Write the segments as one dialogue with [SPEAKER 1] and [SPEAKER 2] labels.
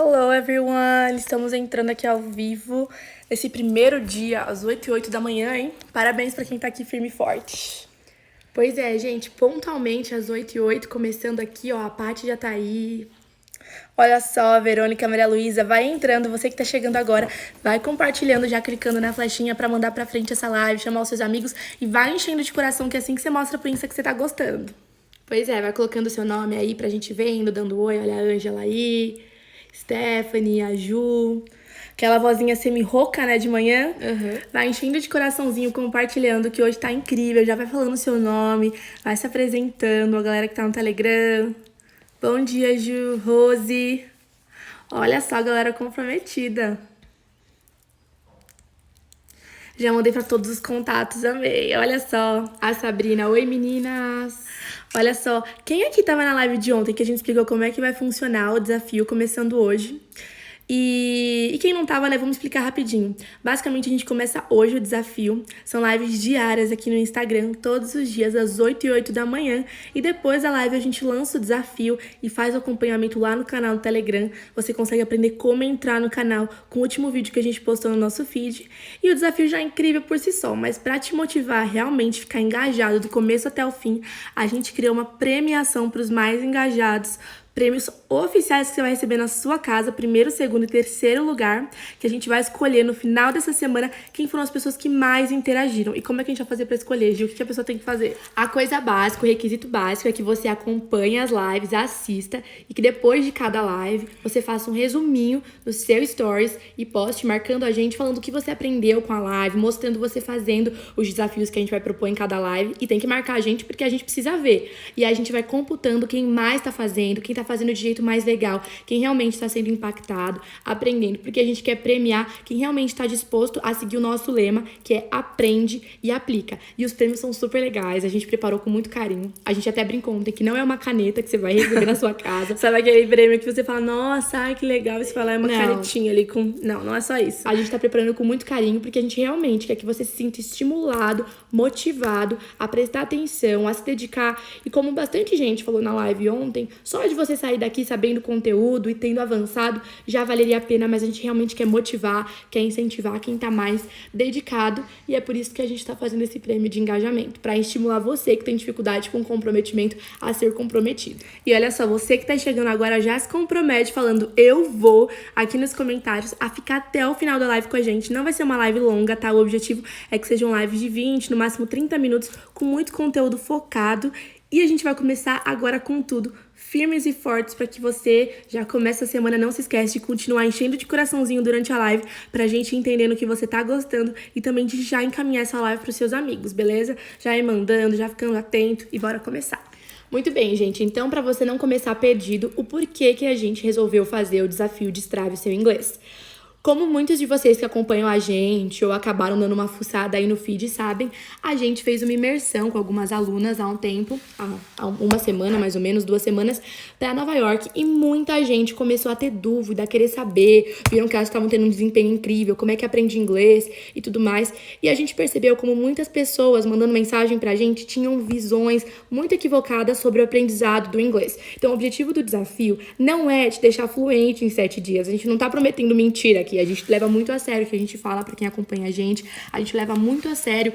[SPEAKER 1] Hello everyone! Estamos entrando aqui ao vivo nesse primeiro dia, às 8h08 da manhã, hein? Parabéns pra quem tá aqui firme e forte. Pois é, gente, pontualmente às 8h08, começando aqui, ó, a Paty já tá aí. Olha só, a Verônica, a Maria Luísa, vai entrando, você que tá chegando agora, vai compartilhando, já clicando na flechinha pra mandar pra frente essa live, chamar os seus amigos e vai enchendo de coração, que é assim que você mostra pro Insta que você tá gostando. Pois é, vai colocando o seu nome aí pra gente vendo, dando oi, olha a Ângela aí, Stephanie, a Ju, aquela vozinha semi-rouca, né, de manhã. Vai enchendo de coraçãozinho, compartilhando, que hoje tá incrível, já vai falando o seu nome, vai se apresentando, a galera que tá no Telegram. Bom dia, Ju, Rose. Olha só a galera comprometida. Já mandei pra todos os contatos, amei. Olha só, a Sabrina. Oi, meninas. Olha só, quem aqui tava na live de ontem que a gente explicou como é que vai funcionar o desafio começando hoje? E quem não tava, né, vamos explicar rapidinho. Basicamente, a gente começa hoje o desafio. São lives diárias aqui no Instagram, todos os dias, às 8h08 da manhã. E depois da live, a gente lança o desafio e faz o acompanhamento lá no canal do Telegram. Você consegue aprender como entrar no canal com o último vídeo que a gente postou no nosso feed. E o desafio já é incrível por si só, mas pra te motivar a realmente ficar engajado do começo até o fim, a gente criou uma premiação para os mais engajados, prêmios oficiais que você vai receber na sua casa, primeiro, segundo e terceiro lugar, que a gente vai escolher no final dessa semana quem foram as pessoas que mais interagiram. E como é que a gente vai fazer pra escolher, Gil? O que a pessoa tem que fazer? A coisa básica, o requisito básico é que você acompanhe as lives, assista e que depois de cada live você faça um resuminho do seu stories e poste marcando a gente, falando o que você aprendeu com a live, mostrando você fazendo os desafios que a gente vai propor em cada live, e tem que marcar a gente porque a gente precisa ver. E aí a gente vai computando quem mais tá fazendo, quem tá fazendo de jeito mais legal, quem realmente está sendo impactado, aprendendo, porque a gente quer premiar quem realmente está disposto a seguir o nosso lema, que é aprende e aplica. E os prêmios são super legais, a gente preparou com muito carinho, a gente até brincou ontem que não é uma caneta que você vai receber na sua casa. Sabe aquele prêmio que você fala, nossa, ai, que legal, e você fala, é uma canetinha ali com... Não é só isso. A gente tá preparando com muito carinho, porque a gente realmente quer que você se sinta estimulado, motivado a prestar atenção, a se dedicar, e como bastante gente falou na live ontem, só de você sair daqui sabendo o conteúdo e tendo avançado, já valeria a pena, mas a gente realmente quer motivar, quer incentivar quem tá mais dedicado, e é por isso que a gente tá fazendo esse prêmio de engajamento, pra estimular você que tem dificuldade com comprometimento a ser comprometido. E olha só, você que tá chegando agora já se compromete falando eu vou, aqui nos comentários, a ficar até o final da live com a gente. Não vai ser uma live longa, tá? O objetivo é que sejam lives de 20, no máximo 30 minutos, com muito conteúdo focado, e a gente vai começar agora com tudo, firmes e fortes, para que você já comece a semana, não se esquece de continuar enchendo de coraçãozinho durante a live, pra gente entendendo o que você tá gostando e também de já encaminhar essa live pros seus amigos, beleza? Já ir mandando, já ficando atento e bora começar. Muito bem, gente, então para você não começar perdido, o porquê que a gente resolveu fazer o desafio Destrave Seu Inglês. Como muitos de vocês que acompanham a gente ou acabaram dando uma fuçada aí no feed sabem, a gente fez uma imersão com algumas alunas há um tempo, há uma semana, mais ou menos, 2 semanas, para Nova York, e muita gente começou a ter dúvida, a querer saber, viram que elas estavam tendo um desempenho incrível, como é que aprende inglês e tudo mais, e a gente percebeu como muitas pessoas mandando mensagem pra gente tinham visões muito equivocadas sobre o aprendizado do inglês. Então o objetivo do desafio não é te deixar fluente em 7 dias, a gente não tá prometendo mentira aqui. A gente leva muito a sério o que a gente fala pra quem acompanha a gente leva muito a sério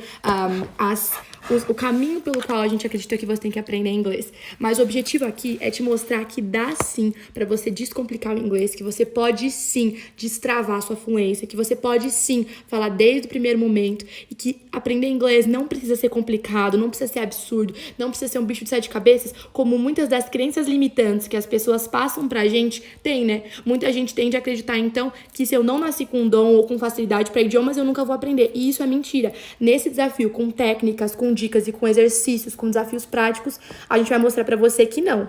[SPEAKER 1] o caminho pelo qual a gente acredita que você tem que aprender inglês. Mas o objetivo aqui é te mostrar que dá sim pra você descomplicar o inglês, que você pode sim destravar a sua fluência, que você pode sim falar desde o primeiro momento, e que aprender inglês não precisa ser complicado, não precisa ser absurdo, não precisa ser um bicho de 7 cabeças, como muitas das crenças limitantes que as pessoas passam pra gente tem, né? Muita gente tende a acreditar, então, que se eu não nasci com dom ou com facilidade para idiomas, eu nunca vou aprender. E isso é mentira. Nesse desafio, com técnicas, com dicas e com exercícios, com desafios práticos, a gente vai mostrar para você que não.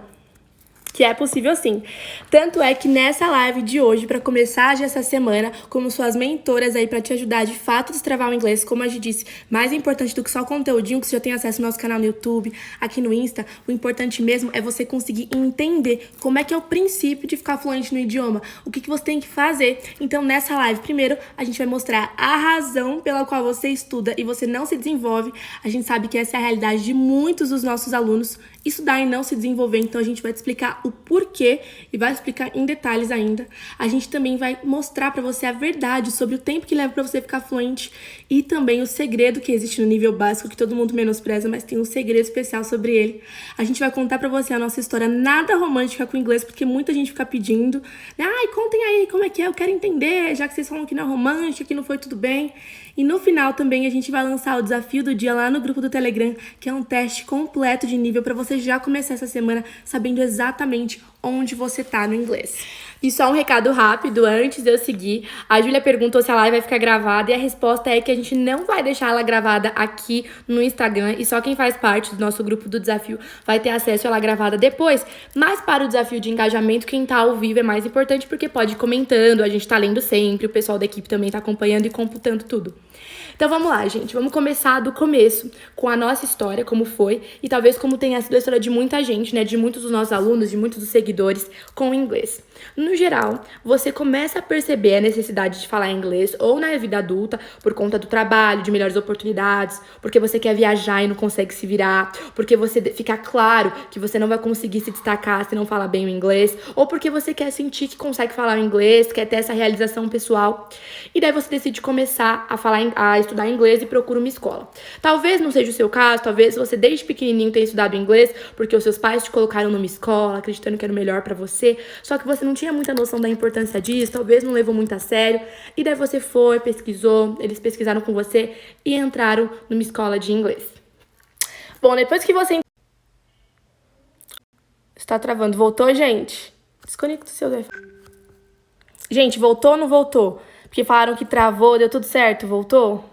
[SPEAKER 1] Que é possível sim. Tanto é que nessa live de hoje, para começar já essa semana, como suas mentoras aí para te ajudar de fato a destravar o inglês, como a gente disse, mais importante do que só o conteúdinho que você já tem acesso ao nosso canal no YouTube, aqui no Insta, o importante mesmo é você conseguir entender como é que é o princípio de ficar fluente no idioma, o que você tem que fazer. Então nessa live, primeiro, a gente vai mostrar a razão pela qual você estuda e você não se desenvolve. A gente sabe que essa é a realidade de muitos dos nossos alunos, estudar e não se desenvolver, então a gente vai te explicar o porquê e vai explicar em detalhes ainda. A gente também vai mostrar pra você a verdade sobre o tempo que leva pra você ficar fluente e também o segredo que existe no nível básico, que todo mundo menospreza, mas tem um segredo especial sobre ele. A gente vai contar pra você a nossa história nada romântica com o inglês, porque muita gente fica pedindo, né? Ai, contem aí como é que é, eu quero entender, já que vocês falam que não é romântica, que não foi tudo bem. E no final também a gente vai lançar o desafio do dia lá no grupo do Telegram, que é um teste completo de nível para você já começar essa semana sabendo exatamente onde você tá no inglês. E só um recado rápido antes de eu seguir. A Júlia perguntou se a live vai ficar gravada e a resposta é que a gente não vai deixar ela gravada aqui no Instagram e só quem faz parte do nosso grupo do desafio vai ter acesso a ela gravada depois. Mas para o desafio de engajamento, quem tá ao vivo é mais importante porque pode ir comentando, a gente tá lendo sempre, o pessoal da equipe também tá acompanhando e computando tudo. Então vamos lá, gente. Vamos começar do começo, com a nossa história, como foi, e talvez como tenha sido a história de muita gente, né? De muitos dos nossos alunos, de muitos dos seguidores com o inglês. No geral, você começa a perceber a necessidade de falar inglês ou na vida adulta, por conta do trabalho, de melhores oportunidades, porque você quer viajar e não consegue se virar, porque você fica claro que você não vai conseguir se destacar se não falar bem o inglês, ou porque você quer sentir que consegue falar o inglês, quer ter essa realização pessoal. E daí você decide começar a estudar inglês e procura uma escola. Talvez não seja o seu caso, talvez você desde pequenininho tenha estudado inglês porque os seus pais te colocaram numa escola, acreditando que era o melhor pra você, só que você não tinha muita noção da importância disso, talvez não levou muito a sério, e daí você foi, pesquisou, eles pesquisaram com você e entraram numa escola de inglês. Bom, depois que você... Está travando. Voltou, gente? Desconecta o seu telefone. Gente, voltou ou não voltou? Porque falaram que travou, deu tudo certo, voltou?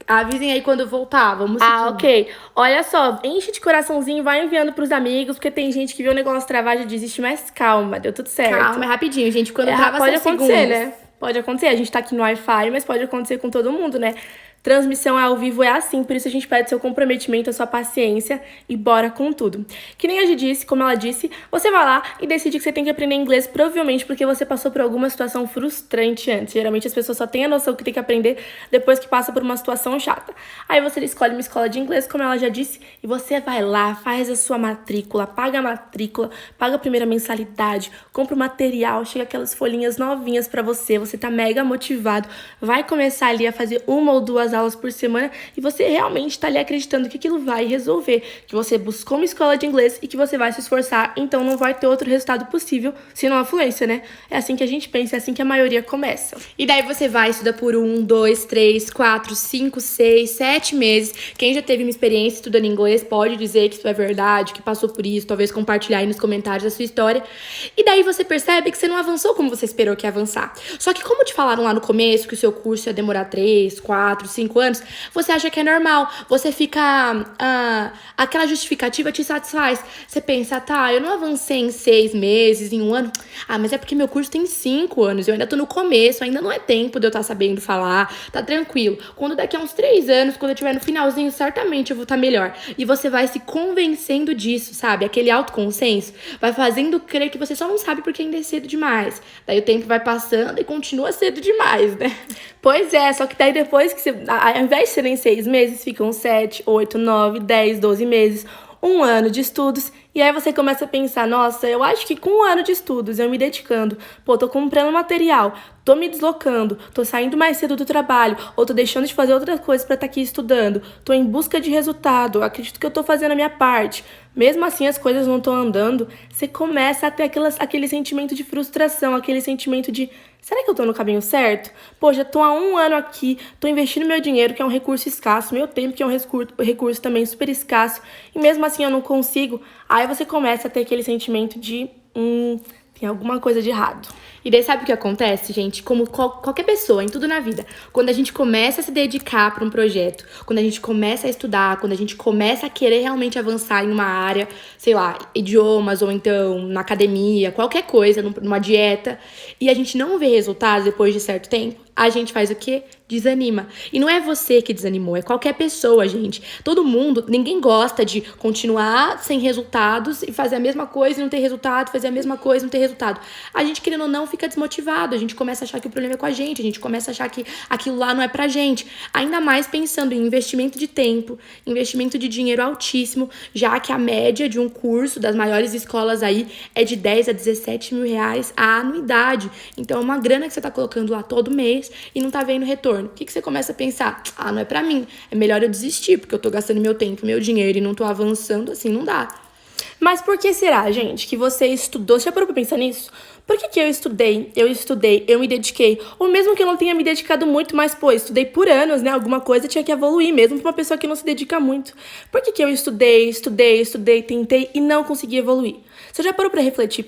[SPEAKER 1] Avisem aí quando voltar, vamos seguir. Ah, ok. Olha só, enche de coraçãozinho e vai enviando pros amigos, porque tem gente que vê o negócio travar e já desiste, mas calma, deu tudo certo. Calma, é rapidinho, gente, quando trava pode acontecer, segundos. Né? Pode acontecer, a gente tá aqui no Wi-Fi, mas pode acontecer com todo mundo, né? Transmissão ao vivo é assim, por isso a gente pede seu comprometimento, a sua paciência e bora com tudo. Que nem a Gi disse, como ela disse, você vai lá e decide que você tem que aprender inglês, provavelmente porque você passou por alguma situação frustrante antes. Geralmente as pessoas só têm a noção que tem que aprender depois que passa por uma situação chata. Aí você escolhe uma escola de inglês, como ela já disse, e você vai lá, faz a sua matrícula, paga a primeira mensalidade, compra o material, chega aquelas folhinhas novinhas pra você tá mega motivado, vai começar ali a fazer uma ou duas aulas por semana e você realmente tá ali acreditando que aquilo vai resolver, que você buscou uma escola de inglês e que você vai se esforçar, então não vai ter outro resultado possível senão a fluência, né? É assim que a gente pensa, é assim que a maioria começa. E daí você vai estudar por 1, 2, 3, 4, 5, 6, 7 meses. Quem já teve uma experiência estudando inglês pode dizer que isso é verdade, que passou por isso, talvez compartilhar aí nos comentários a sua história. E daí você percebe que você não avançou como você esperou que ia avançar. Só que como te falaram lá no começo que o seu curso ia demorar 3, 4, 5 anos, você acha que é normal, você fica, aquela justificativa te satisfaz, você pensa, tá, eu não avancei em 6 meses, em 1 ano, mas é porque meu curso tem 5 anos, eu ainda tô no começo, ainda não é tempo de eu estar sabendo falar, tá tranquilo, quando daqui a uns 3 anos, quando eu estiver no finalzinho, certamente eu vou estar melhor, e você vai se convencendo disso, sabe, aquele autoconsenso, vai fazendo crer que você só não sabe porque ainda é cedo demais, daí o tempo vai passando e continua cedo demais, né? Pois é, só que daí depois que você, ao invés de serem 6 meses, ficam 7, 8, 9, 10, 12 meses, 1 ano de estudos, e aí você começa a pensar, nossa, eu acho que com 1 ano de estudos, eu me dedicando, tô comprando material, tô me deslocando, tô saindo mais cedo do trabalho, ou tô deixando de fazer outras coisas pra estar aqui estudando, tô em busca de resultado, acredito que eu tô fazendo a minha parte. Mesmo assim as coisas não estão andando, você começa a ter aquele sentimento de frustração, aquele sentimento de, será que eu tô no caminho certo? Pô, já tô há 1 ano aqui, tô investindo meu dinheiro, que é um recurso escasso, meu tempo, que é um recurso também super escasso, e mesmo assim eu não consigo. Aí você começa a ter aquele sentimento de, tem alguma coisa de errado. E daí sabe o que acontece, gente? Como qualquer pessoa, em tudo na vida. Quando a gente começa a se dedicar para um projeto, quando a gente começa a estudar, quando a gente começa a querer realmente avançar em uma área, sei lá, idiomas ou então na academia, qualquer coisa, numa dieta, e a gente não vê resultados depois de certo tempo, a gente faz o quê? Desanima. E não é você que desanimou, é qualquer pessoa, gente. Todo mundo, ninguém gosta de continuar sem resultados e fazer a mesma coisa e não ter resultado, fazer a mesma coisa e não ter resultado. A gente, querendo ou não, fica desmotivado, a gente começa a achar que o problema é com a gente começa a achar que aquilo lá não é pra gente. Ainda mais pensando em investimento de tempo, investimento de dinheiro altíssimo, já que a média de um curso das maiores escolas aí é de 10 a 17 mil reais a anuidade. Então é uma grana que você tá colocando lá todo mês e não tá vendo retorno. O que você começa a pensar? Ah, não é pra mim. É melhor eu desistir, porque eu tô gastando meu tempo, meu dinheiro e não tô avançando, assim não dá. Mas por que será, gente, que você estudou? Você já parou pra pensar nisso? Por que eu estudei, eu me dediquei? Ou mesmo que eu não tenha me dedicado muito, mas, pô, estudei por anos, né? Alguma coisa tinha que evoluir, mesmo pra uma pessoa que não se dedica muito. Por que eu estudei, tentei e não consegui evoluir? Você já parou pra refletir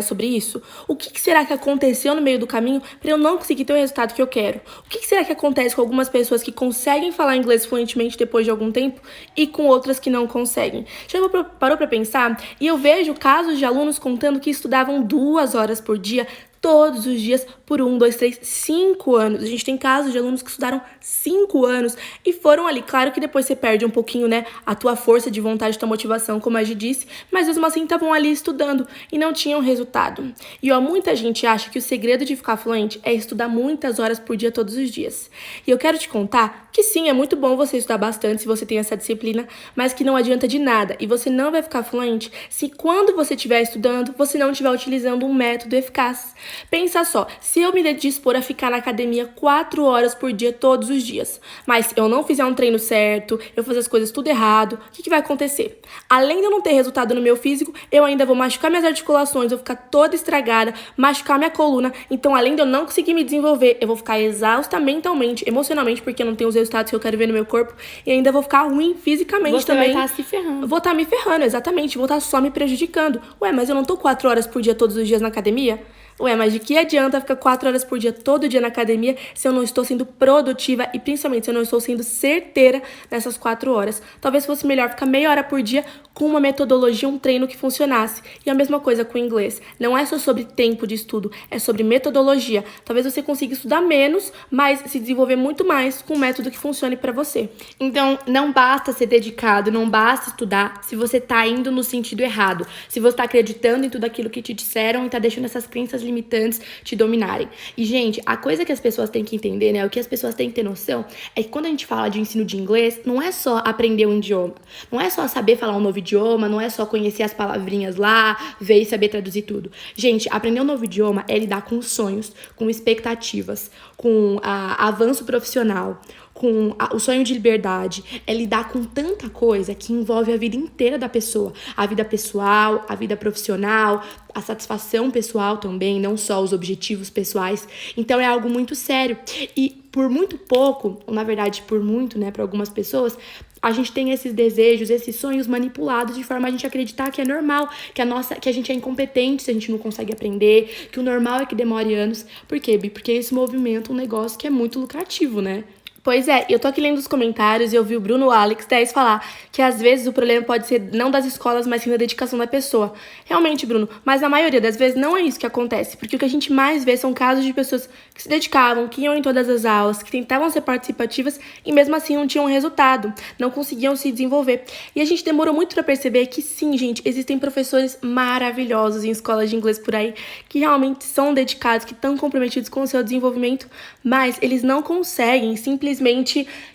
[SPEAKER 1] sobre isso? O que será que aconteceu no meio do caminho pra eu não conseguir ter o resultado que eu quero? O que será que acontece com algumas pessoas que conseguem falar inglês fluentemente depois de algum tempo e com outras que não conseguem? Já parou pra pensar? E eu vejo casos de alunos contando que estudavam 2 horas por dia, todos os dias, por 1, 2, 3, 5 anos. A gente tem casos de alunos que estudaram 5 anos e foram ali. Claro que depois você perde um pouquinho, né, a tua força de vontade, tua motivação, como a Gi disse, mas mesmo assim estavam ali estudando e não tinham resultado. E ó, muita gente acha que o segredo de ficar fluente é estudar muitas horas por dia, todos os dias. E eu quero te contar que sim, é muito bom você estudar bastante se você tem essa disciplina, mas que não adianta de nada e você não vai ficar fluente se quando você estiver estudando, você não estiver utilizando um método eficaz. Pensa só, se eu me dispor a ficar na academia 4 horas por dia todos os dias, mas eu não fizer um treino certo, eu fazer as coisas tudo errado, o que vai acontecer? Além de eu não ter resultado no meu físico, eu ainda vou machucar minhas articulações, eu vou ficar toda estragada, machucar minha coluna, então além de eu não conseguir me desenvolver, eu vou ficar exausta mentalmente, emocionalmente, porque eu não tenho os resultados que eu quero ver no meu corpo, e ainda vou ficar ruim fisicamente também.
[SPEAKER 2] Você vai estar se ferrando.
[SPEAKER 1] Vou estar me ferrando, exatamente, vou estar só me prejudicando. Ué, mas eu não tô 4 horas por dia todos os dias na academia? Ué, mas de que adianta ficar 4 horas por dia, todo dia na academia, se eu não estou sendo produtiva e principalmente se eu não estou sendo certeira nessas 4 horas? Talvez fosse melhor ficar meia hora por dia com uma metodologia, um treino que funcionasse. E a mesma coisa com o inglês. Não é só sobre tempo de estudo, é sobre metodologia. Talvez você consiga estudar menos, mas se desenvolver muito mais com um método que funcione para você.
[SPEAKER 2] Então, não basta ser dedicado, não basta estudar se você tá indo no sentido errado. Se você tá acreditando em tudo aquilo que te disseram e tá deixando essas crenças limitantes te dominarem. E, gente, a coisa que as pessoas têm que entender, né? O que as pessoas têm que ter noção é que quando a gente fala de ensino de inglês, não é só aprender um idioma. Não é só saber falar um novo idioma, não é só conhecer as palavrinhas lá, ver e saber traduzir tudo. Gente, aprender um novo idioma é lidar com sonhos, com expectativas, com avanço profissional, com o sonho de liberdade, é lidar com tanta coisa que envolve a vida inteira da pessoa. A vida pessoal, a vida profissional, a satisfação pessoal também, não só os objetivos pessoais. Então é algo muito sério. E por muito pouco, ou na verdade por muito, né, para algumas pessoas, a gente tem esses desejos, esses sonhos manipulados de forma a gente acreditar que é normal, que a gente é incompetente se a gente não consegue aprender, que o normal é que demore anos. Por quê, Bi? Porque esse movimento é um negócio que é muito lucrativo, né?
[SPEAKER 1] Pois é, eu tô aqui lendo os comentários e eu vi o Bruno Alex 10 falar que às vezes o problema pode ser não das escolas, mas sim da dedicação da pessoa. Realmente, Bruno, mas na maioria das vezes não é isso que acontece, porque o que a gente mais vê são casos de pessoas que se dedicavam, que iam em todas as aulas, que tentavam ser participativas e mesmo assim não tinham resultado, não conseguiam se desenvolver. E a gente demorou muito pra perceber que sim, gente, existem professores maravilhosos em escolas de inglês por aí, que realmente são dedicados, que estão comprometidos com o seu desenvolvimento, mas eles não conseguem simplesmente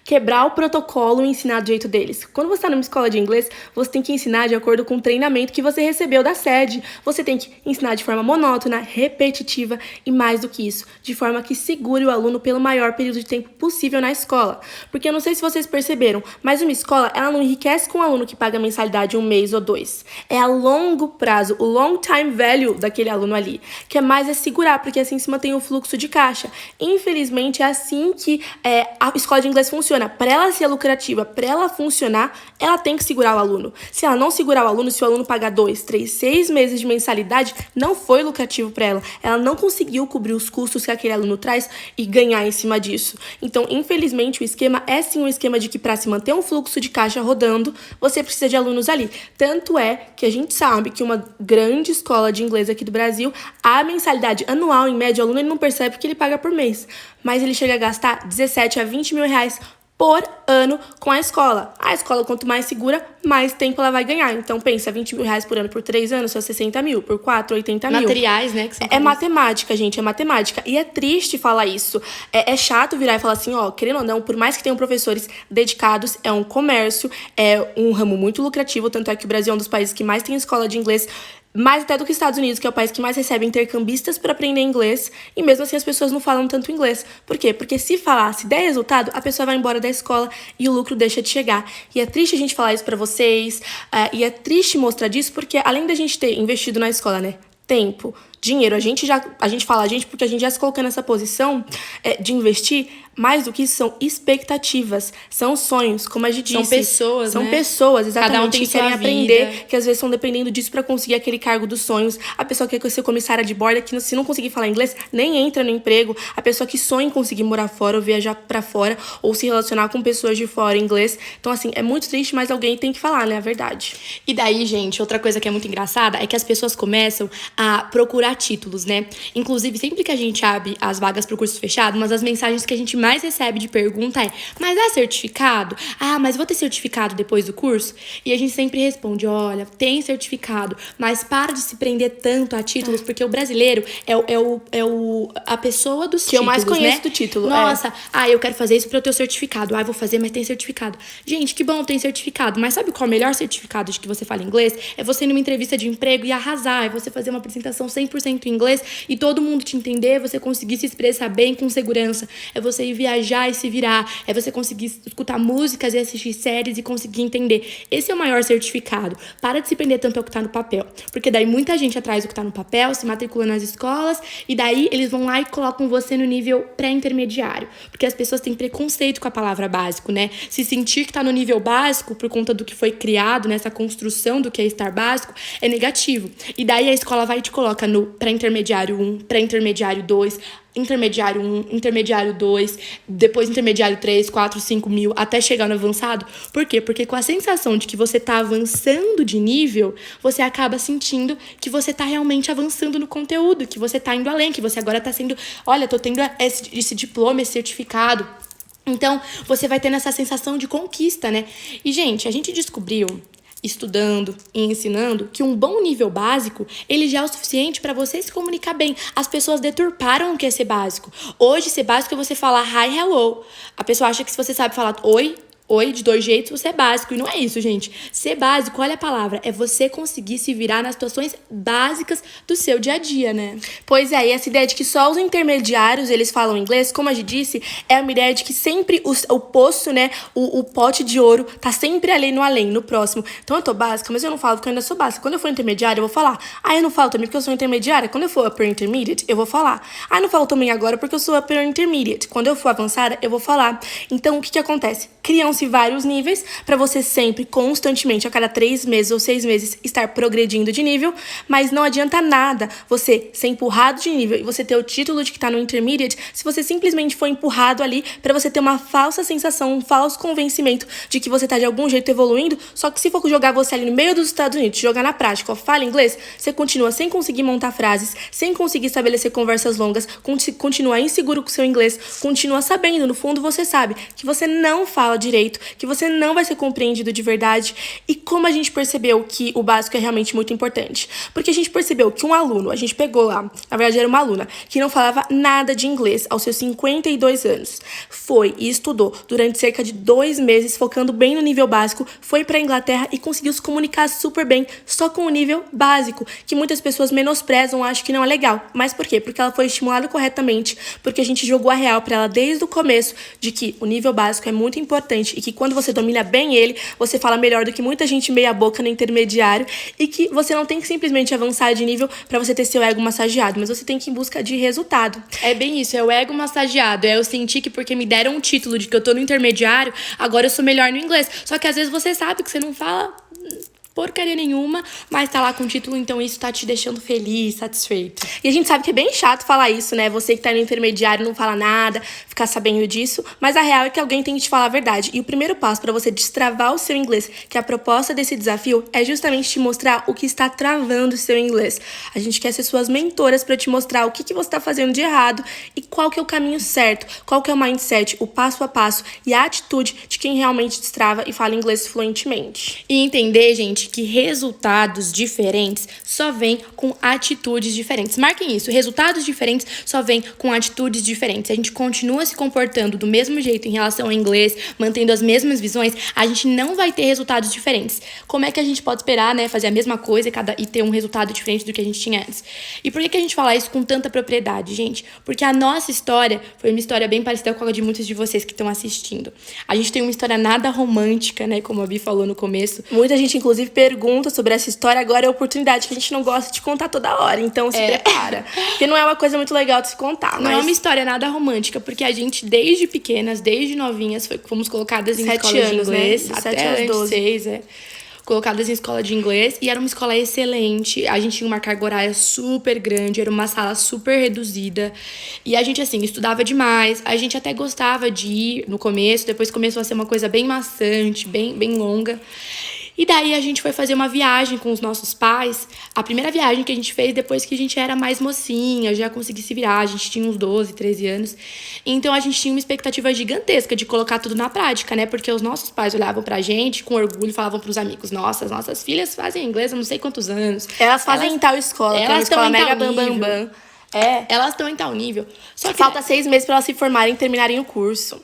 [SPEAKER 1] quebrar o protocolo e ensinar do jeito deles. Quando você está numa escola de inglês, você tem que ensinar de acordo com o treinamento que você recebeu da sede. Você tem que ensinar de forma monótona, repetitiva e mais do que isso, de forma que segure o aluno pelo maior período de tempo possível na escola. Porque eu não sei se vocês perceberam, mas uma escola, ela não enriquece com o aluno que paga mensalidade 1 mês ou 2. É a longo prazo, o long time value daquele aluno ali, que é mais segurar, porque assim se mantém o fluxo de caixa. Infelizmente, é assim que a a escola de inglês funciona. Para ela ser lucrativa, para ela funcionar, ela tem que segurar o aluno. Se ela não segurar o aluno, se o aluno pagar 2, 3, 6 meses de mensalidade, não foi lucrativo para ela. Ela não conseguiu cobrir os custos que aquele aluno traz e ganhar em cima disso. Então, infelizmente, o esquema é sim um esquema de que para se manter um fluxo de caixa rodando, você precisa de alunos ali. Tanto é que a gente sabe que uma grande escola de inglês aqui do Brasil, a mensalidade anual, em média, o aluno ele não percebe que ele paga por mês, mas ele chega a gastar 17 a 20 mil reais por ano com a escola. A escola, quanto mais segura, mais tempo ela vai ganhar. Então, pensa, 20 mil reais por ano por 3 anos, são 60 mil. Por 4, 80 mil.
[SPEAKER 2] Materiais, né? Que são
[SPEAKER 1] é matemática, gente, é matemática. E é triste falar isso. É chato virar e falar assim, ó, querendo ou não, por mais que tenham professores dedicados, é um comércio, é um ramo muito lucrativo, tanto é que o Brasil é um dos países que mais tem escola de inglês, mais até do que os Estados Unidos, que é o país que mais recebe intercambistas para aprender inglês, e mesmo assim as pessoas não falam tanto inglês. Por quê? Porque se falar, se der resultado, a pessoa vai embora da escola e o lucro deixa de chegar. E é triste a gente falar isso para vocês, e é triste mostrar disso, porque além da gente ter investido na escola, né, tempo, dinheiro, a gente fala a gente porque a gente já se colocou nessa posição de investir. Mais do que isso, são expectativas, são sonhos, como a gente disse.
[SPEAKER 2] São pessoas,
[SPEAKER 1] São
[SPEAKER 2] né?
[SPEAKER 1] pessoas, exatamente,
[SPEAKER 2] Cada um tem
[SPEAKER 1] que querem
[SPEAKER 2] sua
[SPEAKER 1] aprender,
[SPEAKER 2] vida.
[SPEAKER 1] que às vezes estão dependendo disso pra conseguir aquele cargo dos sonhos. A pessoa que quer ser comissária de bordo, que se não conseguir falar inglês, nem entra no emprego. A pessoa que sonha em conseguir morar fora ou viajar pra fora, ou se relacionar com pessoas de fora em inglês. Então, assim, é muito triste, mas alguém tem que falar, né, a verdade.
[SPEAKER 2] E daí, gente, outra coisa que é muito engraçada é que as pessoas começam a procurar títulos, né? Inclusive, sempre que a gente abre as vagas pro curso fechado, uma das mensagens que a gente mais recebe de pergunta é: mas é certificado? Ah, mas vou ter certificado depois do curso? E a gente sempre responde: olha, tem certificado, mas para de se prender tanto a títulos, porque o brasileiro é a pessoa dos títulos,
[SPEAKER 1] Que eu mais conheço,
[SPEAKER 2] né?
[SPEAKER 1] do título.
[SPEAKER 2] Nossa, eu quero fazer isso pra eu ter o certificado. Vou fazer, mas tem certificado. Gente, que bom, tem certificado. Mas sabe qual é o melhor certificado de que você fala inglês? É você ir numa entrevista de emprego e arrasar. É você fazer uma apresentação 100% em inglês e todo mundo te entender, você conseguir se expressar bem com segurança. É você ir viajar e se virar. É você conseguir escutar músicas e assistir séries e conseguir entender. Esse é o maior certificado. Para de se prender tanto ao que tá no papel. Porque daí muita gente atrás do que tá no papel, se matricula nas escolas, e daí eles vão lá e colocam você no nível pré-intermediário. Porque as pessoas têm preconceito com a palavra básico, né? Se sentir que tá no nível básico por conta do que foi criado, nessa construção do que é estar básico, é negativo. E daí a escola vai e te coloca no pré-intermediário 1, pré-intermediário 2, intermediário 1, intermediário 2, depois intermediário 3, 4, 5 mil, até chegar no avançado. Por quê? Porque com a sensação de que você tá avançando de nível, você acaba sentindo que você tá realmente avançando no conteúdo, que você tá indo além, que você agora tá sendo, olha, tô tendo esse diploma, esse certificado. Então, você vai tendo essa sensação de conquista, né? E, gente, a gente descobriu, estudando e ensinando, que um bom nível básico, ele já é o suficiente para você se comunicar bem. As pessoas deturparam o que é ser básico. Hoje, ser básico é você falar hi, hello. A pessoa acha que se você sabe falar oi de 2 jeitos, você é básico. E não é isso, gente. Ser básico, olha a palavra, é você conseguir se virar nas situações básicas do seu dia a dia, né?
[SPEAKER 1] Pois é, e essa ideia de que só os intermediários, eles falam inglês, como a gente disse, é uma ideia de que sempre o poço, né, o pote de ouro, tá sempre ali no além, no próximo. Então eu tô básica, mas eu não falo porque eu ainda sou básica. Quando eu for intermediária, eu vou falar. Eu não falo também porque eu sou intermediária. Quando eu for upper intermediate, eu vou falar. Eu não falo também agora porque eu sou upper intermediate. Quando eu for avançada, eu vou falar. Então, o que acontece? Criam-se vários níveis para você sempre, constantemente, a cada 3 meses ou 6 meses, estar progredindo de nível, mas não adianta nada você ser empurrado de nível e você ter o título de que tá no intermediate se você simplesmente for empurrado ali para você ter uma falsa sensação, um falso convencimento de que você tá de algum jeito evoluindo, só que se for jogar você ali no meio dos Estados Unidos, jogar na prática, fala inglês, você continua sem conseguir montar frases, sem conseguir estabelecer conversas longas, continua inseguro com o seu inglês, continua sabendo, no fundo você sabe que você não fala direito, que você não vai ser compreendido de verdade. E como a gente percebeu que o básico é realmente muito importante? Porque a gente percebeu que um aluno, a gente pegou lá, na verdade era uma aluna, que não falava nada de inglês aos seus 52 anos. Foi e estudou durante cerca de 2 meses, focando bem no nível básico, foi pra Inglaterra e conseguiu se comunicar super bem, só com o nível básico, que muitas pessoas menosprezam, acham que não é legal. Mas por quê? Porque ela foi estimulada corretamente, porque a gente jogou a real pra ela desde o começo de que o nível básico é muito importante e que quando você domina bem ele, você fala melhor do que muita gente meia boca no intermediário e que você não tem que simplesmente avançar de nível pra você ter seu ego massageado, mas você tem que ir em busca de resultado.
[SPEAKER 2] É bem isso, é o ego massageado. É eu sentir que porque me deram um título de que eu tô no intermediário, agora eu sou melhor no inglês. Só que às vezes você sabe que você não fala porcaria nenhuma, mas tá lá com o título, então isso tá te deixando feliz, satisfeito.
[SPEAKER 1] E a gente sabe que é bem chato falar isso, né? Você que tá no intermediário não fala nada, ficar sabendo disso, mas a real é que alguém tem que te falar a verdade. E o primeiro passo pra você destravar o seu inglês, que a proposta desse desafio é justamente te mostrar o que está travando o seu inglês. A gente quer ser suas mentoras pra te mostrar o que você tá fazendo de errado e qual que é o caminho certo, qual que é o mindset, o passo a passo e a atitude de quem realmente destrava e fala inglês fluentemente.
[SPEAKER 2] E entender, gente, que resultados diferentes só vêm com atitudes diferentes. Marquem isso, resultados diferentes só vêm com atitudes diferentes. A gente continua se comportando do mesmo jeito em relação ao inglês, mantendo as mesmas visões, a gente não vai ter resultados diferentes. Como é que a gente pode esperar, né, fazer a mesma coisa e ter um resultado diferente do que a gente tinha antes? E por que a gente fala isso com tanta propriedade, gente? Porque a nossa história foi uma história bem parecida com a de muitos de vocês que estão assistindo. A gente tem uma história nada romântica, né, como a Bi falou no começo.
[SPEAKER 1] Muita gente, inclusive, pergunta sobre essa história, agora é a oportunidade que a gente não gosta de contar toda hora, então se prepara. Porque não é uma coisa muito legal de se contar.
[SPEAKER 2] Não é uma história nada romântica, porque a gente, desde pequenas, desde novinhas, fomos colocadas em escolas de inglês,
[SPEAKER 1] né?
[SPEAKER 2] até os 6, colocadas em escola de inglês, e era uma escola excelente, a gente tinha uma carga horária super grande, era uma sala super reduzida, e a gente, assim, estudava demais, a gente até gostava de ir no começo, depois começou a ser uma coisa bem maçante, bem longa. E daí a gente foi fazer uma viagem com os nossos pais. A primeira viagem que a gente fez depois que a gente era mais mocinha, já conseguia se virar, a gente tinha uns 12, 13 anos. Então a gente tinha uma expectativa gigantesca de colocar tudo na prática, né? Porque os nossos pais olhavam pra gente com orgulho e falavam pros amigos: nossa, as nossas filhas fazem inglês há não sei quantos anos.
[SPEAKER 1] Elas fazem em tal escola, que é uma escola mega bam.
[SPEAKER 2] Elas estão em tal nível. Só que
[SPEAKER 1] falta 6 meses pra elas se formarem e terminarem o curso.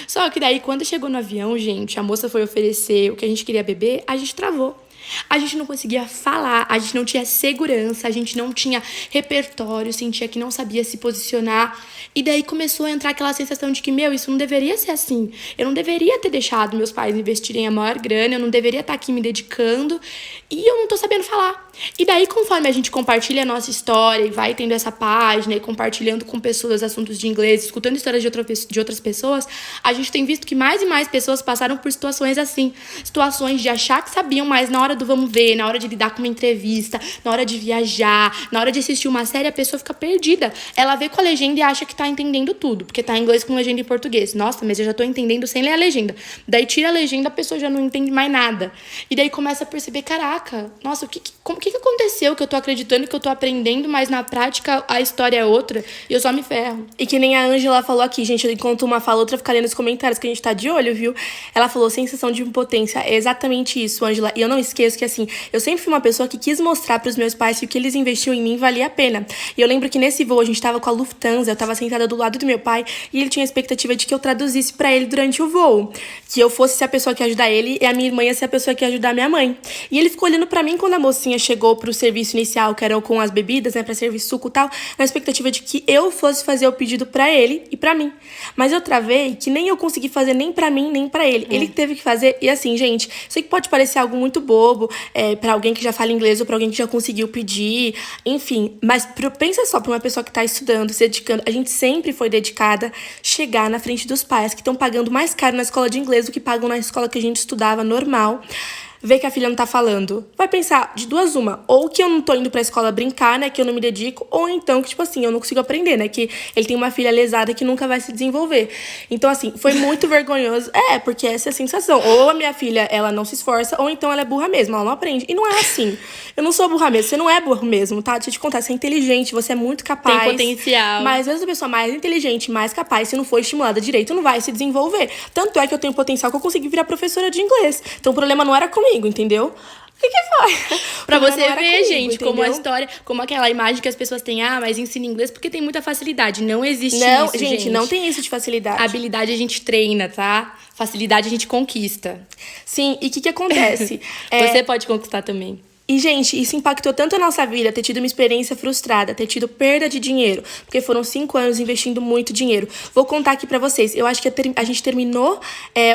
[SPEAKER 2] Só que daí, quando chegou no avião, gente, a moça foi oferecer o que a gente queria beber, a gente travou. A gente não conseguia falar, a gente não tinha segurança, a gente não tinha repertório, sentia que não sabia se posicionar. E daí começou a entrar aquela sensação de que, isso não deveria ser assim. Eu não deveria ter deixado meus pais investirem a maior grana, eu não deveria estar aqui me dedicando e eu não tô sabendo falar. E daí, conforme a gente compartilha a nossa história e vai tendo essa página e compartilhando com pessoas assuntos de inglês, escutando histórias de outras pessoas, a gente tem visto que mais e mais pessoas passaram por situações assim. Situações de achar que sabiam, mas na hora do vamos ver, na hora de lidar com uma entrevista, na hora de viajar, na hora de assistir uma série, a pessoa fica perdida. Ela vê com a legenda e acha que tá entendendo tudo, porque tá em inglês com legenda em português. Nossa, mas eu já tô entendendo sem ler a legenda. Daí tira a legenda, a pessoa já não entende mais nada. E daí começa a perceber, caraca, nossa, o que aconteceu que eu tô acreditando que eu tô aprendendo, mas na prática a história é outra e eu só me ferro.
[SPEAKER 1] E que nem a Ângela falou aqui, gente, enquanto uma fala, outra fica lendo nos comentários que a gente tá de olho, viu? Ela falou sensação de impotência. É exatamente isso, Ângela. E eu não esqueço que, assim, eu sempre fui uma pessoa que quis mostrar pros meus pais que o que eles investiam em mim valia a pena. E eu lembro que nesse voo a gente tava com a Lufthansa, eu tava sentada do lado do meu pai e ele tinha a expectativa de que eu traduzisse pra ele durante o voo. Que eu fosse ser a pessoa que ia ajudar ele e a minha irmã ia ser a pessoa que ia ajudar a minha mãe. E ele ficou olhando pra mim quando a mocinha chegou pro serviço inicial, que era com as bebidas, né, pra servir suco e tal, na expectativa de que eu fosse fazer o pedido pra ele e pra mim. Mas eu travei que nem eu consegui fazer nem pra mim, nem pra ele. Ele teve que fazer, e assim, gente, sei que pode parecer algo muito bobo, pra alguém que já fala inglês ou pra alguém que já conseguiu pedir, enfim, mas pensa só, pra uma pessoa que tá estudando, se dedicando, a gente sempre foi dedicada chegar na frente dos pais que estão pagando mais caro na escola de inglês do que pagam na escola que a gente estudava normal. Vê que a filha não tá falando, vai pensar de duas uma, ou que eu não tô indo pra escola brincar, né, que eu não me dedico, ou então que, tipo assim, eu não consigo aprender, né, que ele tem uma filha lesada que nunca vai se desenvolver. Então, assim, foi muito vergonhoso, porque essa é a sensação, ou a minha filha, ela não se esforça, ou então ela é burra mesmo, ela não aprende, e não é assim. Eu não sou burra mesmo, você não é burro mesmo, tá? Deixa eu te contar, você é inteligente, você é muito capaz.
[SPEAKER 2] Tem potencial.
[SPEAKER 1] Mas às vezes a pessoa mais inteligente, mais capaz, se não for estimulada direito, não vai se desenvolver. Tanto é que eu tenho potencial que eu consegui virar professora de inglês. Então o problema não era comigo, entendeu? O que foi?
[SPEAKER 2] Pra você ver, comigo, gente, entendeu? Como a história, como aquela imagem que as pessoas têm, mas ensina inglês porque tem muita facilidade. Não existe isso, gente.
[SPEAKER 1] Não tem isso de facilidade.
[SPEAKER 2] Habilidade a gente treina, tá? Facilidade a gente conquista.
[SPEAKER 1] Sim, e o que acontece?
[SPEAKER 2] Você pode conquistar também.
[SPEAKER 1] E, gente, isso impactou tanto a nossa vida, ter tido uma experiência frustrada, ter tido perda de dinheiro, porque foram 5 anos investindo muito dinheiro. Vou contar aqui pra vocês. Eu acho que a gente terminou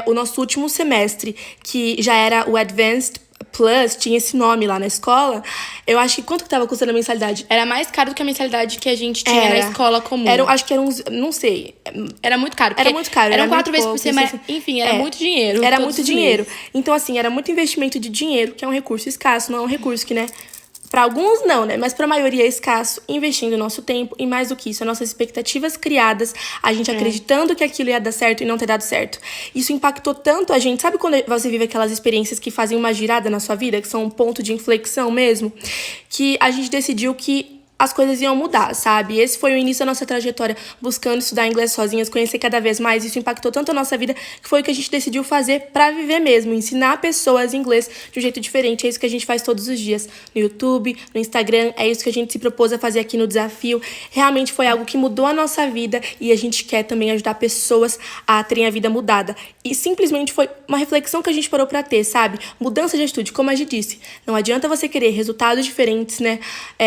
[SPEAKER 1] o nosso último semestre, que já era o Advanced Plus, tinha esse nome lá na escola. Eu acho que quanto que tava custando a mensalidade?
[SPEAKER 2] Era mais caro do que a mensalidade que a gente tinha na escola comum.
[SPEAKER 1] Acho que era uns, não sei.
[SPEAKER 2] Era muito caro.
[SPEAKER 1] Era muito caro.
[SPEAKER 2] Eram 4 vezes por semana. Enfim, era muito dinheiro.
[SPEAKER 1] Era muito dinheiro. Então, assim, era muito investimento de dinheiro, que é um recurso escasso, não é um recurso que, né? Para alguns não, né? Mas para a maioria é escasso, investindo o nosso tempo e mais do que isso, as nossas expectativas criadas, a gente acreditando que aquilo ia dar certo e não ter dado certo. Isso impactou tanto a gente. Sabe quando você vive aquelas experiências que fazem uma girada na sua vida, que são um ponto de inflexão mesmo? Que a gente decidiu que as coisas iam mudar, sabe? Esse foi o início da nossa trajetória, buscando estudar inglês sozinhas, conhecer cada vez mais. Isso impactou tanto a nossa vida, que foi o que a gente decidiu fazer pra viver mesmo, ensinar pessoas inglês de um jeito diferente. É isso que a gente faz todos os dias, no YouTube, no Instagram, é isso que a gente se propôs a fazer aqui no Desafio. Realmente foi algo que mudou a nossa vida e a gente quer também ajudar pessoas a terem a vida mudada. E simplesmente foi uma reflexão que a gente parou pra ter, sabe? Mudança de atitude, como a gente disse. Não adianta você querer resultados diferentes, né?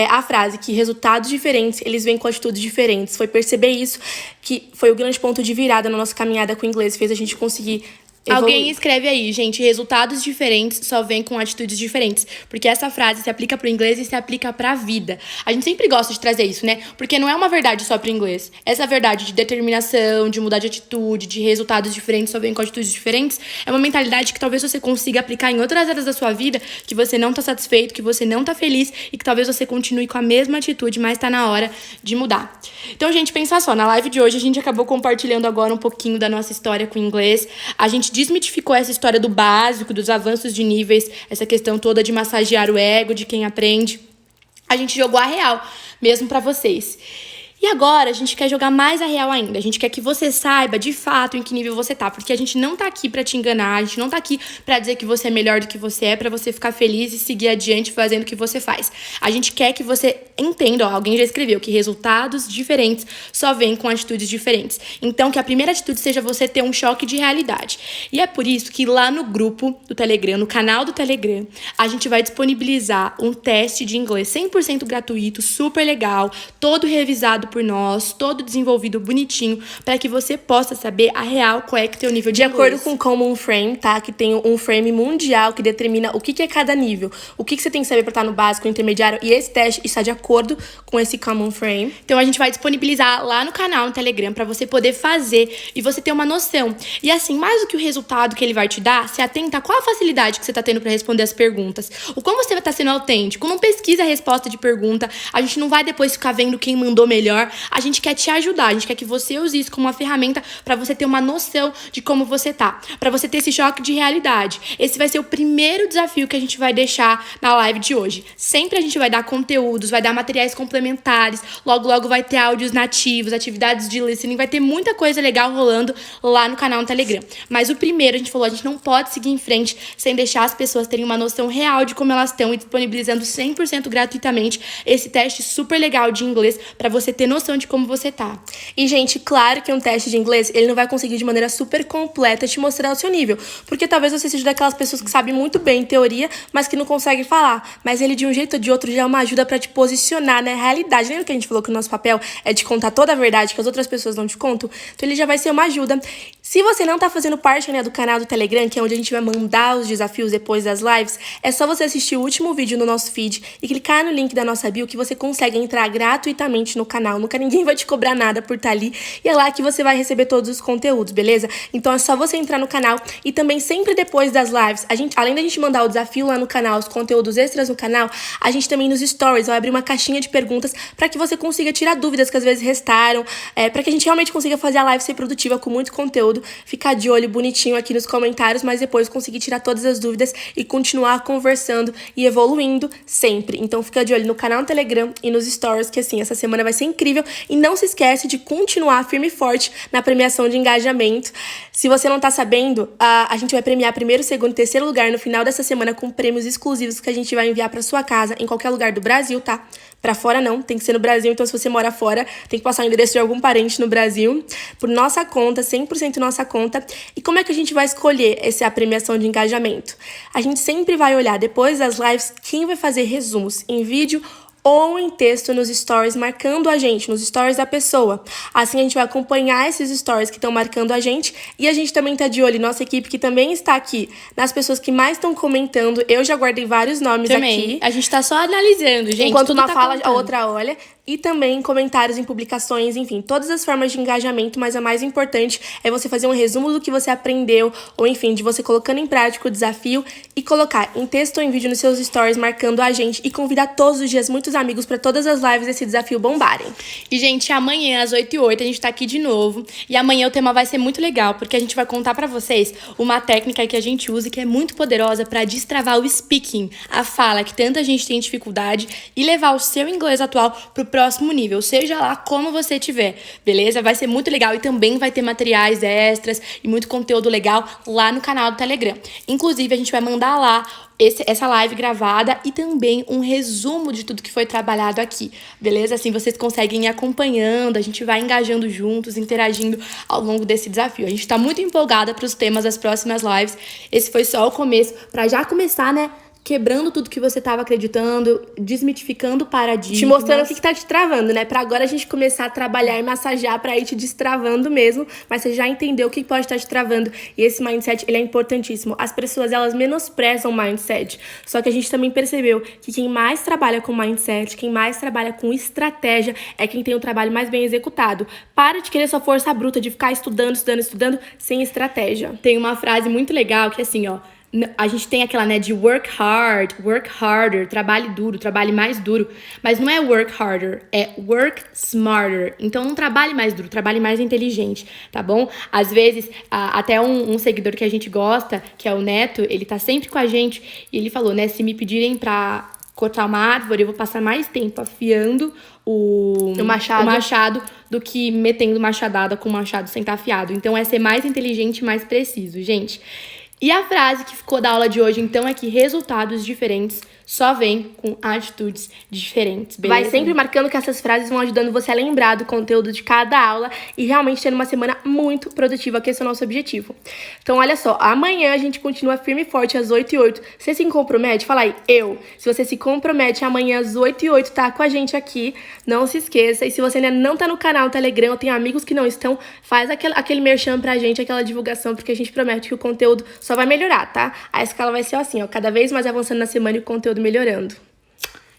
[SPEAKER 1] A frase que resultados diferentes, eles vêm com atitudes diferentes. Foi perceber isso que foi o grande ponto de virada na nossa caminhada com o inglês, fez a gente conseguir evoluir.
[SPEAKER 2] Alguém escreve aí, gente, resultados diferentes só vêm com atitudes diferentes. Porque essa frase se aplica pro inglês e se aplica pra vida. A gente sempre gosta de trazer isso, né? Porque não é uma verdade só pro inglês. Essa verdade de determinação, de mudar de atitude, de resultados diferentes só vêm com atitudes diferentes, é uma mentalidade que talvez você consiga aplicar em outras áreas da sua vida, que você não tá satisfeito, que você não tá feliz e que talvez você continue com a mesma atitude, mas tá na hora de mudar. Então, gente, pensa só, na live de hoje a gente acabou compartilhando agora um pouquinho da nossa história com o inglês. A gente desmitificou essa história do básico, dos avanços de níveis, essa questão toda de massagear o ego de quem aprende. A gente jogou a real mesmo pra vocês. E agora a gente quer jogar mais a real ainda. A gente quer que você saiba de fato em que nível você tá. Porque a gente não tá aqui pra te enganar, a gente não tá aqui pra dizer que você é melhor do que você é, pra você ficar feliz e seguir adiante fazendo o que você faz. A gente quer que você entenda, ó, alguém já escreveu, que resultados diferentes só vêm com atitudes diferentes. Então, que a primeira atitude seja você ter um choque de realidade. E é por isso que lá no grupo do Telegram, no canal do Telegram, a gente vai disponibilizar um teste de inglês 100% gratuito, super legal, todo revisado por nós, todo desenvolvido bonitinho, para que você possa saber a real qual é que é o teu nível de inglês.
[SPEAKER 1] De acordo com o Common Frame, tá? Que tem um frame mundial que determina o que é cada nível, o que você tem que saber para estar no básico, no intermediário, e esse teste está de acordo com esse Common Frame.
[SPEAKER 2] Então a gente vai disponibilizar lá no canal, no Telegram, para você poder fazer e você ter uma noção. E assim, mais do que o resultado que ele vai te dar, se atenta a qual a facilidade que você tá tendo para responder as perguntas, o como você vai estar sendo autêntico. Não pesquisa a resposta de pergunta, a gente não vai depois ficar vendo quem mandou melhor. A gente quer te ajudar, a gente quer que você use isso como uma ferramenta para você ter uma noção de como você tá, para você ter esse choque de realidade. Esse vai ser o primeiro desafio que a gente vai deixar na live de hoje. Sempre a gente vai dar conteúdos, vai dar materiais complementares, logo vai ter áudios nativos, atividades de listening, vai ter muita coisa legal rolando lá no canal no Telegram. Mas o primeiro, a gente falou, a gente não pode seguir em frente sem deixar as pessoas terem uma noção real de como elas estão e disponibilizando 100% gratuitamente esse teste super legal de inglês para você ter noção de como você tá.
[SPEAKER 1] E, gente, claro que um teste de inglês, ele não vai conseguir de maneira super completa te mostrar o seu nível. Porque talvez você seja daquelas pessoas que sabem muito bem teoria, mas que não conseguem falar. Mas ele, de um jeito ou de outro, já é uma ajuda pra te posicionar na realidade. Lembra que a gente falou que o nosso papel é de contar toda a verdade que as outras pessoas não te contam? Então ele já vai ser uma ajuda. Se você não tá fazendo parte, né, do canal do Telegram, que é onde a gente vai mandar os desafios depois das lives, é só você assistir o último vídeo no nosso feed e clicar no link da nossa bio que você consegue entrar gratuitamente no canal. Nunca ninguém vai te cobrar nada por estar ali. E é lá que você vai receber todos os conteúdos, beleza? Então é só você entrar no canal e também sempre depois das lives, além da gente mandar o desafio lá no canal, os conteúdos extras no canal, a gente também nos stories vai abrir uma caixinha de perguntas para que você consiga tirar dúvidas que às vezes restaram, para que a gente realmente consiga fazer a live ser produtiva com muito conteúdo, ficar de olho bonitinho aqui nos comentários, mas depois conseguir tirar todas as dúvidas e continuar conversando e evoluindo sempre. Então fica de olho no canal no Telegram e nos stories, que assim, essa semana vai ser incrível. E não se esquece de continuar firme e forte na premiação de engajamento. Se você não tá sabendo, a gente vai premiar primeiro, segundo e terceiro lugar no final dessa semana com prêmios exclusivos que a gente vai enviar pra sua casa em qualquer lugar do Brasil, tá? Pra fora não, tem que ser no Brasil. Então, se você mora fora, tem que passar o endereço de algum parente no Brasil. Por nossa conta, 100% nossa conta. E como é que a gente vai escolher a premiação de engajamento? A gente sempre vai olhar, depois das lives, quem vai fazer resumos em vídeo ou em texto nos stories, marcando a gente, nos stories da pessoa. Assim a gente vai acompanhar esses stories que estão marcando a gente e a gente também tá de olho, nossa equipe que também está aqui, nas pessoas que mais estão comentando. Eu já guardei vários nomes
[SPEAKER 2] também.
[SPEAKER 1] aqui.
[SPEAKER 2] A gente tá só analisando, gente.
[SPEAKER 1] Enquanto uma
[SPEAKER 2] tá
[SPEAKER 1] fala,
[SPEAKER 2] contando.
[SPEAKER 1] a outra olha. E também comentários em publicações, enfim, todas as formas de engajamento, mas a mais importante é você fazer um resumo do que você aprendeu, ou enfim, de você colocando em prática o desafio e colocar em texto ou em vídeo nos seus stories, marcando a gente e convidar todos os dias muitos amigos para todas as lives desse desafio bombarem.
[SPEAKER 2] E, gente, amanhã às 8h08 a gente tá aqui de novo. E amanhã o tema vai ser muito legal, porque a gente vai contar pra vocês uma técnica que a gente usa e que é muito poderosa pra destravar o speaking, a fala, que tanta gente tem dificuldade, e levar o seu inglês atual pro próximo nível, seja lá como você tiver, beleza? Vai ser muito legal e também vai ter materiais extras e muito conteúdo legal lá no canal do Telegram. Inclusive, a gente vai mandar lá essa live gravada e também um resumo de tudo que foi trabalhado aqui, beleza? Assim vocês conseguem ir acompanhando, a gente vai engajando juntos, interagindo ao longo desse desafio. A gente tá muito empolgada para os temas das próximas lives. Esse foi só o começo, para já começar, né? Quebrando tudo que você tava acreditando, desmitificando paradigmas.
[SPEAKER 1] Te mostrando o que tá te travando, né? Pra agora a gente começar a trabalhar e massagear pra ir te destravando mesmo. Mas você já entendeu o que pode estar te travando. E esse mindset, ele é importantíssimo. As pessoas, elas menosprezam o mindset. Só que a gente também percebeu que quem mais trabalha com mindset, quem mais trabalha com estratégia, é quem tem o trabalho mais bem executado. Para de querer sua força bruta, de ficar estudando, sem estratégia.
[SPEAKER 2] Tem uma frase muito legal que é assim, ó. A gente tem aquela, né, de work hard, work harder, trabalhe duro, trabalhe mais duro. Mas não é work harder, é work smarter. Então não trabalhe mais duro, trabalhe mais inteligente, tá bom? Às vezes, até um seguidor que a gente gosta, que é o Neto, ele tá sempre com a gente. E ele falou, né, se me pedirem pra cortar uma árvore, eu vou passar mais tempo afiando o machado do que metendo machadada com o machado sem estar afiado. Então é ser mais inteligente e mais preciso, gente. E a frase que ficou da aula de hoje, então, é que resultados diferentes só vêm com atitudes diferentes, beleza?
[SPEAKER 1] Vai sempre marcando que essas frases vão ajudando você a lembrar do conteúdo de cada aula e realmente ter uma semana muito produtiva, que esse é o nosso objetivo. Então, olha só, amanhã a gente continua firme e forte às 8h08. Você se compromete? Fala aí, eu. Se você se compromete, amanhã às 8h08 tá com a gente aqui, não se esqueça. E se você ainda não tá no canal do Telegram, ou tem amigos que não estão, faz aquele merchan pra gente, aquela divulgação, porque a gente promete que o conteúdo só vai melhorar, tá? A escala vai ser assim, ó, cada vez mais avançando na semana e o conteúdo melhorando.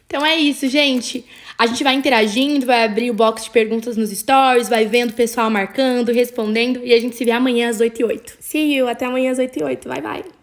[SPEAKER 2] Então é isso, gente. A gente vai interagindo, vai abrir o box de perguntas nos stories, vai vendo o pessoal marcando, respondendo, e a gente se vê amanhã às 8h08.
[SPEAKER 1] See you, até amanhã às 8h08. Bye, bye.